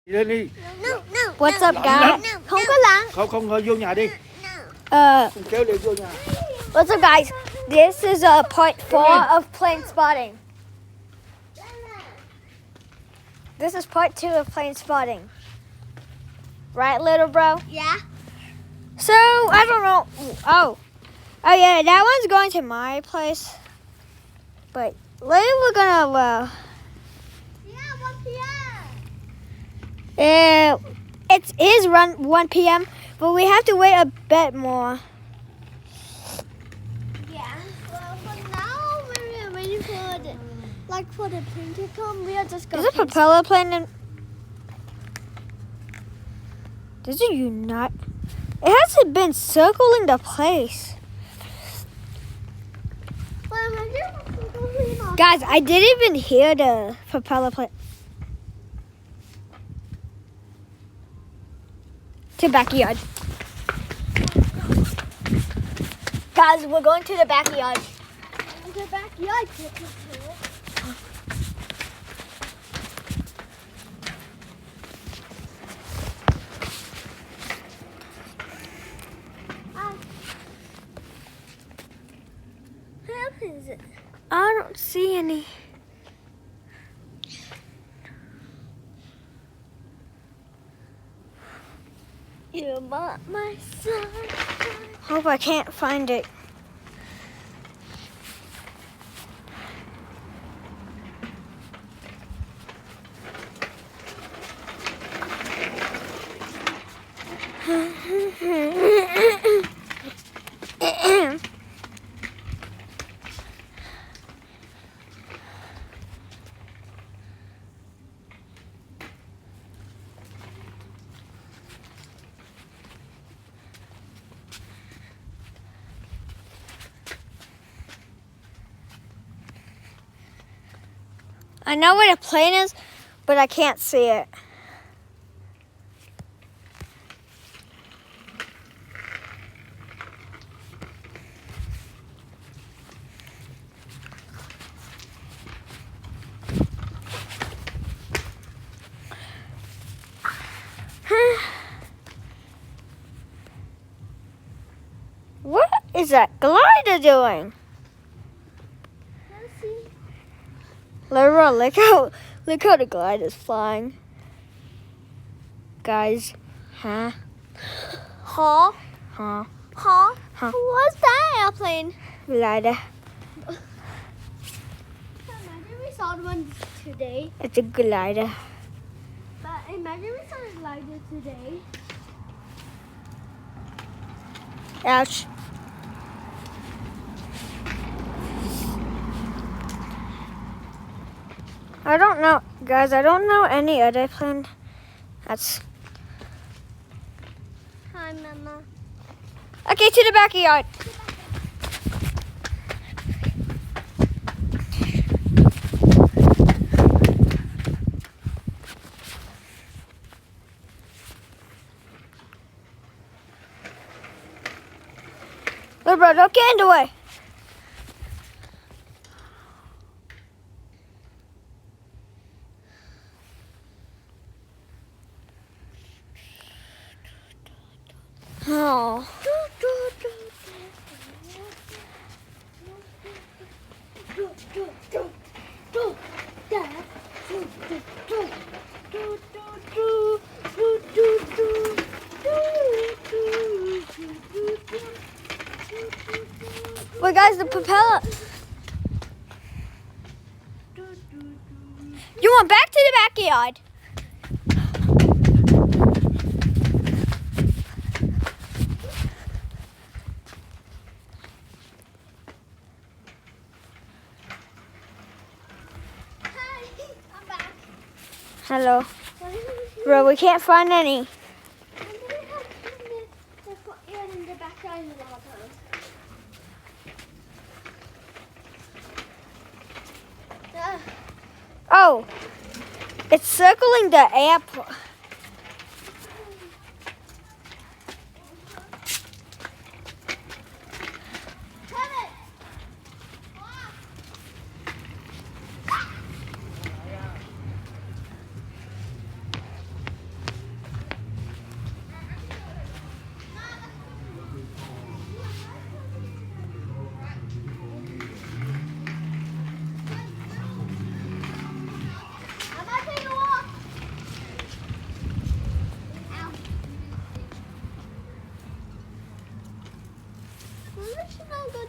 Đi lên đi. What's up, guys? Không có lắng. Không vô nhà đi. Kéo liền vô nhà. What's up, guys? This is part 4 of plane spotting. This is part 2 of plane spotting. Right, little bro? Yeah. So, I don't know. Oh yeah, that one's going to my place. But later we're gonna, Yeah, 1 p.m. it is 1 p.m., but we have to wait a bit more. Yeah. Well, for now, we're waiting for the plane to come. We are just going. Is a propeller plane in? Does it unite? It hasn't been circling the place. Guys, I didn't even hear the propeller plane. To backyard. Guys, we're going to the backyard. The backyard. Is it? I don't see any. You bought my son. Hope I can't find it. I know where the plane is, but I can't see it. What is that glider doing? Laura, look how the glider's flying. Guys, huh? Huh? Huh? Huh? Huh? What's that airplane? Glider. Imagine we saw one today. It's a glider. But imagine we saw a glider today. Ouch. I don't know, guys. I don't know any other plane. That's Hi, Mama. okay. To the backyard. Little bro, don't get in the way. Oh. Wait, guys, the propeller. You want back to the backyard? I'm back. Hello. Bro, we can't find any. In the backyard a lot of times. Oh, it's circling the airport.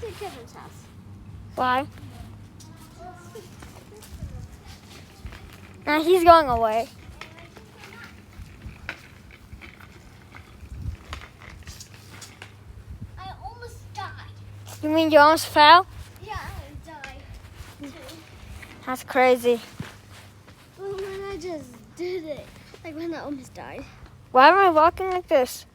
to Kevin's house. Why? Nah, he's going away. I almost died. You mean you almost fell? Yeah, I died too. That's crazy. Well, when I just did it, like when I almost died. Why am I walking like this?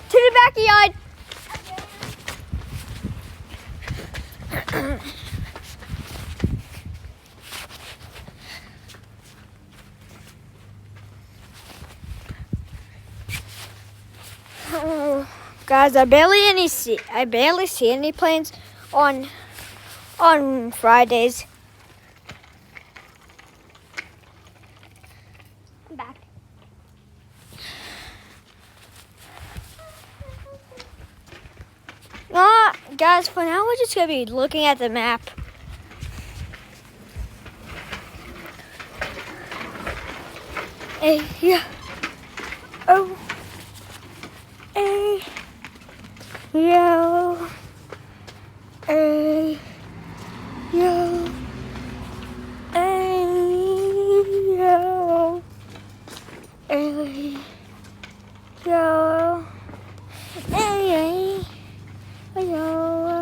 To the backyard. Oh, guys, I barely see any planes on Fridays. I'm back. Guys, for now we're just gonna be looking at the map. Yeah. Oh. Yo. Yo. Yo. Yo.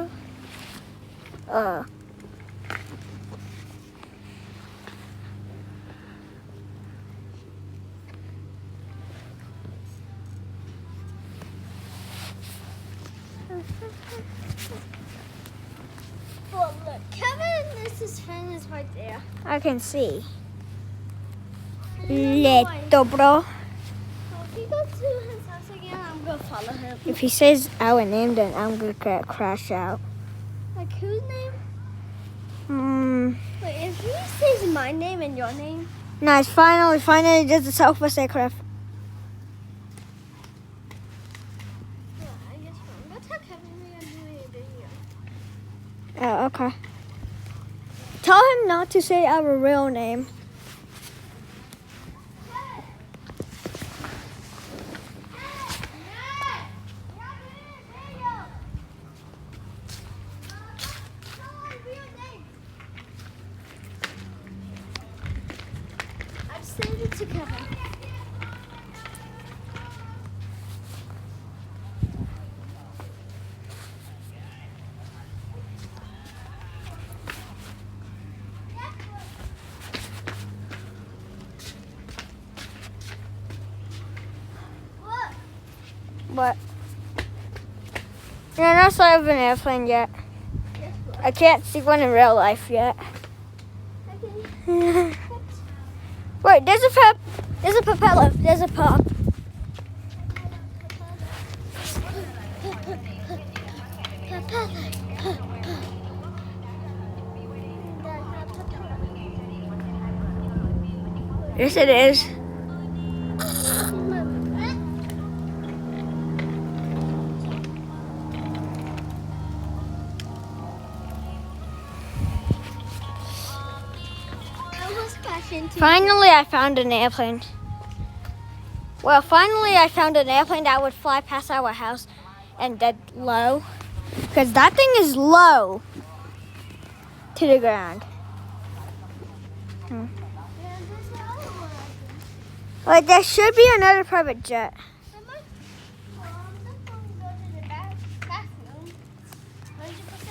Well, look, Kevin and his friend is right there. I can see. I don't know why. Leto, bro. So if he goes to his house again, I'm gonna follow him. If he says our name, then I'm gonna crash out. Like whose name? Wait, if he says my name and your name. No, it's finally does the Southwest aircraft. Yeah, I guess we're gonna tell Kevin we're gonna do a video. Oh, okay. Tell him not to say our real name. I've sent it to Kevin. What? You're not side of an airplane yet. I can't see one in real life yet. Wait, there's a propeller. There's a pop. Yes, it is. Finally, I found an airplane. Well, finally, I found an airplane that would fly past our house and dead low. Because that thing is low to the ground. Like, there should be another private jet.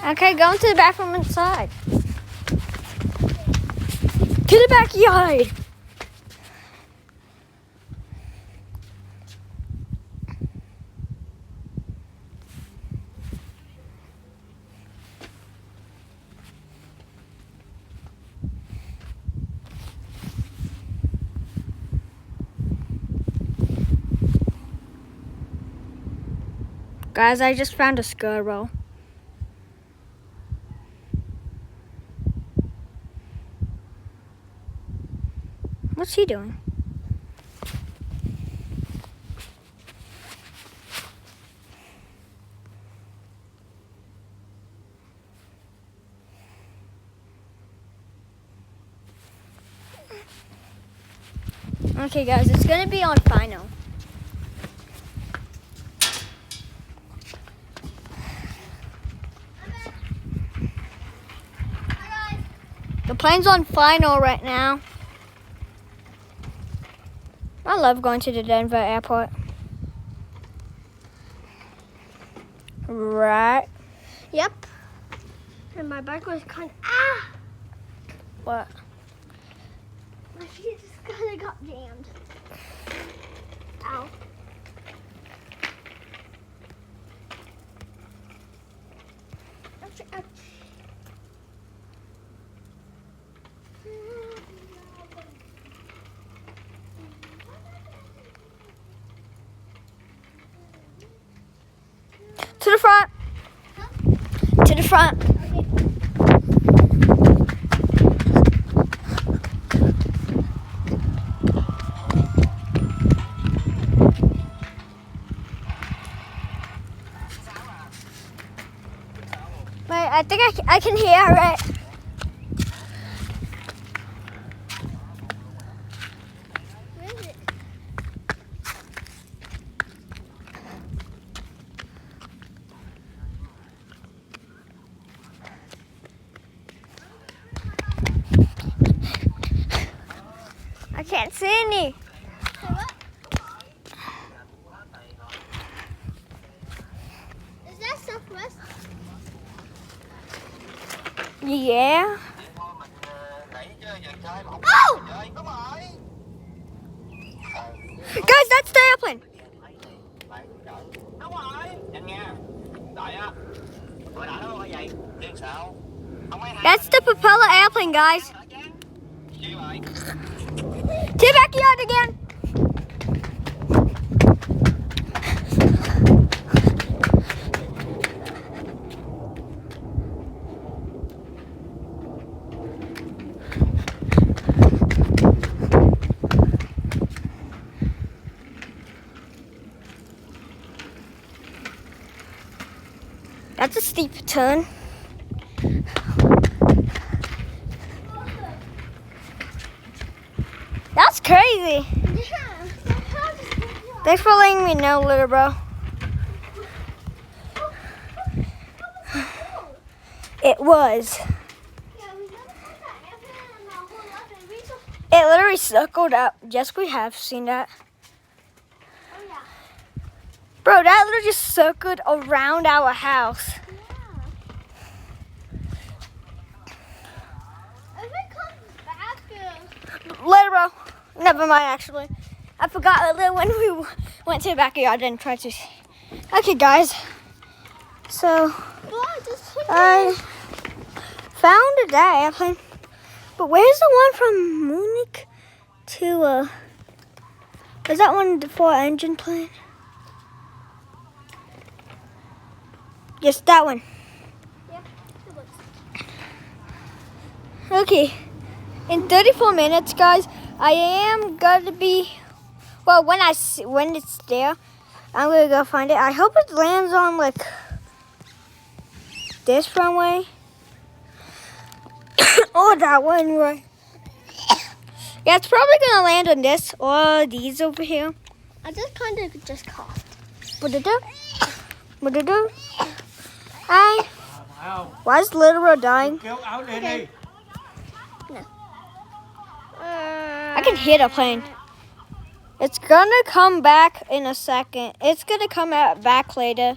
Okay, go into the bathroom inside. To the backyard. Guys, I just found a squirrel. What's he doing? Okay, guys, it's gonna be on final. The plane's on final right now. I love going to the Denver airport. Right. Yep. And my back was kind of, What? my feet just kind of got jammed. Ow. Ouch, ouch. To the front. To the front. Wait, I think I can hear it. Where is it? I can't see any. Say what? Is that Southwest? Yeah. Oh! Guys, that's the airplane. Đúng rồi, nhanh nha. Đợi á. Bữa đợi nó vậy. Điên sao? Không ai That's the propeller airplane, guys. Gì vậy? To the backyard again. That's a steep turn. That's crazy. Yeah. Thanks for letting me know, little bro. It was. Yeah, we never had that airplane in our whole life, and we just, It literally circled up. Yes, we have seen that. oh yeah. Bro, that literally just circled around our house. Yeah. If it comes back, Later, bro. Never mind, actually. I forgot that when we went to the backyard and tried to see. Okay, guys. So, I found that airplane. But where's the one from Munich to, is that one the 4-engine plane? Yes, that one. yeah, it looks. Okay. In 34 minutes, guys, I am gonna be, well, when it's there, I'm gonna go find it. I hope it lands on like this runway or that one right. Yeah, it's probably gonna land on this or these over here. I just kind of just coughed. What-do-do? What-do-do? Hi. Why is Little Bro dying? Kéo áo lên Okay. đi. I can hear the plane. It's gonna come back in a second. It's gonna come out back later.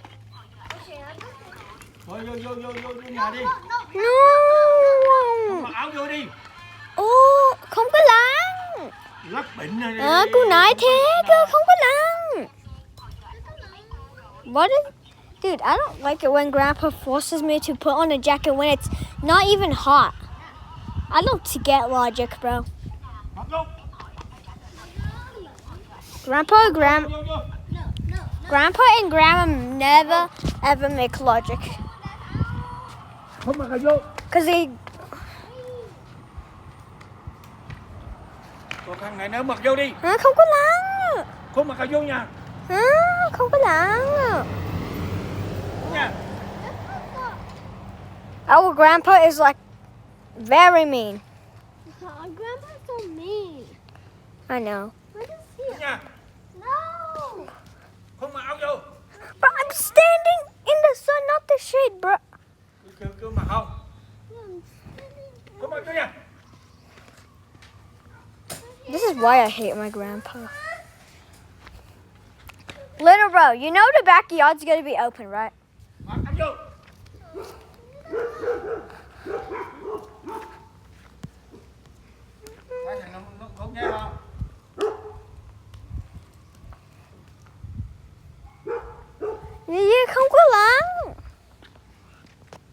Thôi vô nhà đi. No. Mặc áo vô đi. Oh, không có lắng. Lắc bệnh này. Cô nói thế cơ, không có lắng. What is, dude, I don't like it when Grandpa forces me to put on a jacket when it's not even hot. I don't get logic, bro. Mặc vô. Grandpa and Grandma never ever make logic. Không mặc vô. Cause they, thằng này nó mặc vô đi. Hả, không có lắng. Không mặc vô nha. Hả, không có lắng. Nha. Our grandpa is like very mean. Our grandpa's so mean. I know. What is he? Nha. No. Không mặc áo vô. But I'm standing in the sun, not the shade, bro. Cứ mặc không. I'm standing. Không mặc vô nha. This is why I hate my grandpa. Little bro, you know the backyard's gonna be open, right? Mặc áo vô. Thấy thằng nó không nghe không? Yeah, không có lắng.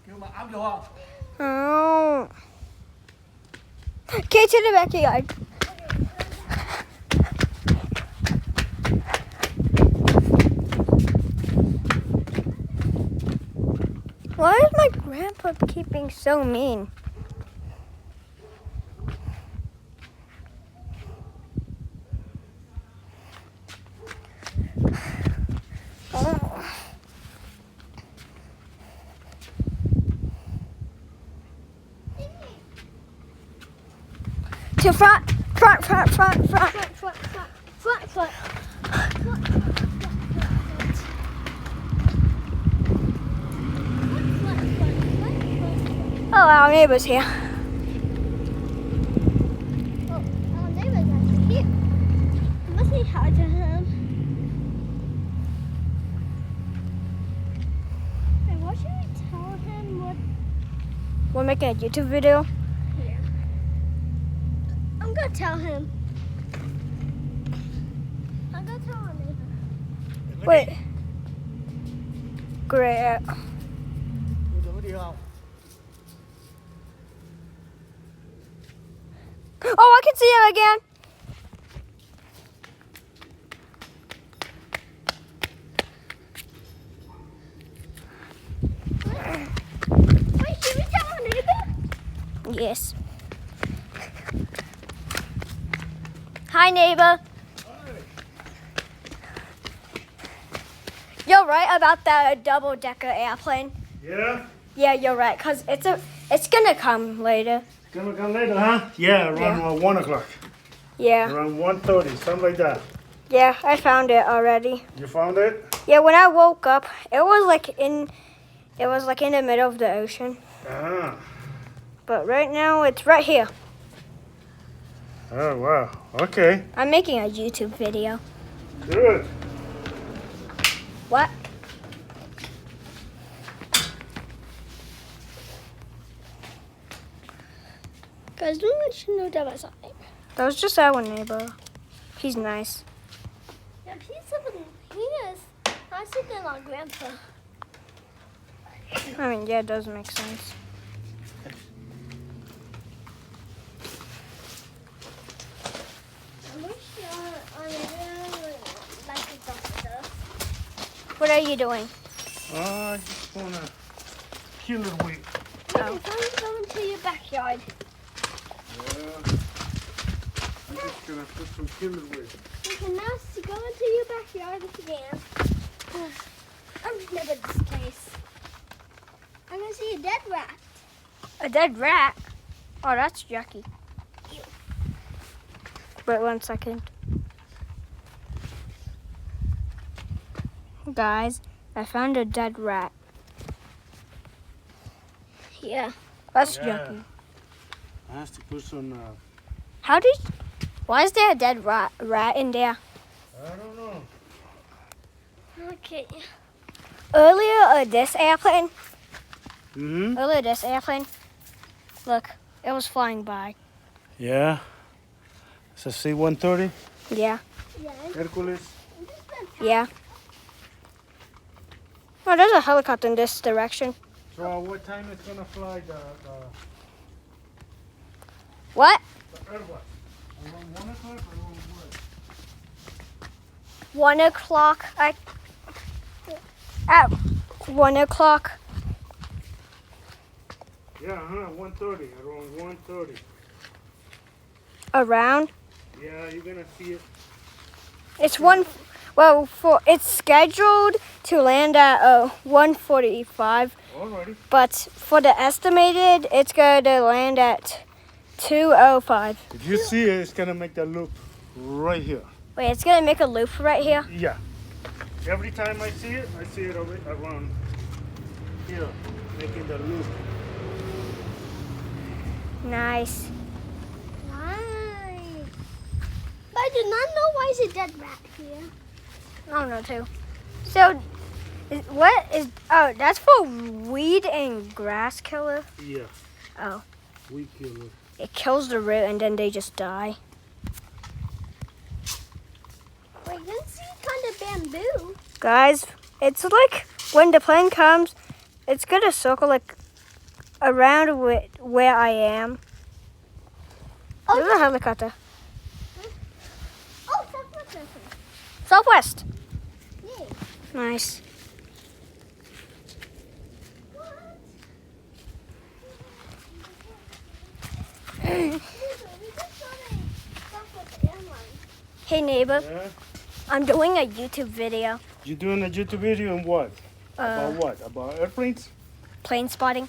Kêu mặc áo vô không? Oh. Okay, to the backyard. Why is my grandpa keeping so mean? Oh. To front. Foot. Oh, our neighbor's here. Oh, our neighbor's actually here. I must say hi to him. And what should we tell him? What? We're making a YouTube video. Yeah. I'm gonna tell him. I'm gonna tell our neighbor. Wait. Great. Đừng có đi không? Oh, I can see him again. Wait, should we tell our neighbor? Yes. Hi, neighbor. You're right about the double-decker airplane. Yeah. Yeah, you're right, cause it's gonna come later. Gonna come later, huh? Yeah, around 1 o'clock. Yeah, Around 1:30, something like that. yeah, I found it already. You found it? Yeah, when I woke up, it was like in the middle of the ocean. Ah. But right now, it's right here. Oh, wow. Okay. I'm making a YouTube video. Good. What? Guys, don't let you know that was something. That was just our neighbor. He's nice. Yeah, he is nicer than our grandpa. I mean, yeah, it does make sense. I wish our neighbor would like to talk with us. What are you doing? I just wanna kill it with. Okay, come go into your backyard. I'm just gonna put some killer with. Okay, now go into your backyard again. I've never this case. I'm gonna see a dead rat. A dead rat? Oh, that's yucky. Wait 1 second. Guys, I found a dead rat. Yeah. That's Yeah. yucky. I have to put some. Why is there a dead rat in there? I don't know. Okay. Earlier, this airplane, Mm-hmm. look, it was flying by. Yeah. It's a C-130 Yeah, Yeah. Hercules. yeah. Oh, there's a helicopter in this direction. So what time it's gonna fly the What? Airbus? Around 1 o'clock or around what? 1 o'clock. At 1 o'clock. Yeah, 1:30. Around 1:30. Around? Yeah, you're gonna see it. It's it's scheduled to land at 1:45, Alrighty. but for the estimated, it's going to land at 2:05. If you see it, it's gonna make that loop right here. Wait, it's going to make a loop right here? Yeah. Every time I see it around here, making the loop. Nice. Nice. But I do not know why is a dead rat here. I don't know too. So, that's for weed and grass killer? Yeah. Oh. Weed killer. It kills the root and then they just die. Wait, you can see kind of bamboo. Guys, it's like when the plane comes, it's gonna circle like around where I am. Oh, There's a helicopter. Oh, that's what's this. Southwest. Yay. Nice. We just saw the stuff with the airline. Hey neighbor, Yeah. I'm doing a YouTube video. You doing a YouTube video on what? About Uh, what? About airplanes? plane spotting.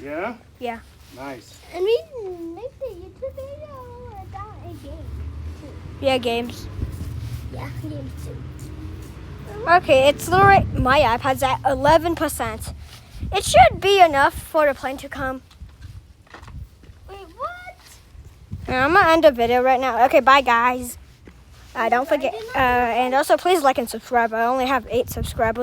Yeah? Yeah. Nice. And we make the YouTube video about a game. Yeah, games. Yeah, game too. Okay, it's literally my iPad's at 11%. It should be enough for the plane to come. Wait, what? I'm gonna end the video right now. Okay, bye guys. Don't forget, and also please like and subscribe. I only have 8 subscribers.